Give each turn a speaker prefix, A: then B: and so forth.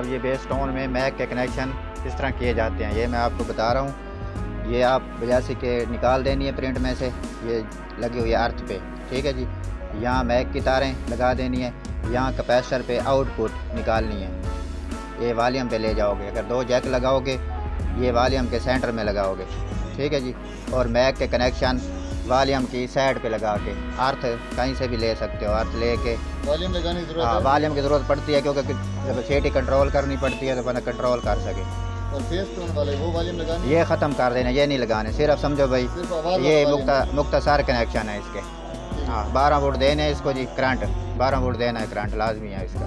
A: हूँ ये base tone में मैक के कनेक्शन किस तरह किए जाते हैं, ये मैं आपको बता रहा हूँ। ये आप जैसे कि निकाल देनी है प्रिंट में से, ये लगी हुई है अर्थ पे, ठीक है जी। यहाँ मैक की तारें लगा देनी है, यहाँ कैपेसिटर पे आउटपुट निकालनी है, ये वॉल्यूम पे ले जाओगे। अगर 2 जैक लगाओगे ये वॉल्यूम के सेंटर में लगाओगे, ठीक है जी। और मैक के कनेक्शन वॉल्यूम की साइड पे लगा के, अर्थ कहीं से भी ले सकते हो, अर्थ लेके
B: वॉल्यूम लगाने की जरूरत
A: हाँ
B: है।
A: वॉल्यूम की ज़रूरत पड़ती है क्योंकि जब सीटी कंट्रोल करनी पड़ती है तो बंदा कंट्रोल कर सके।
B: और फेस टोन वाले वो वॉल्यूम लगाने,
A: ये ख़त्म कर देना, ये नहीं लगाने, सिर्फ समझो भाई
B: सिर्फ आवाज़
A: ये
B: वाला volume।
A: मुख्तसर कनेक्शन है इसके। हाँ 12 वोल्ट देने हैं इसको जी, करंट 12 वोल्ट देना है, करंट लाजमी है इसका।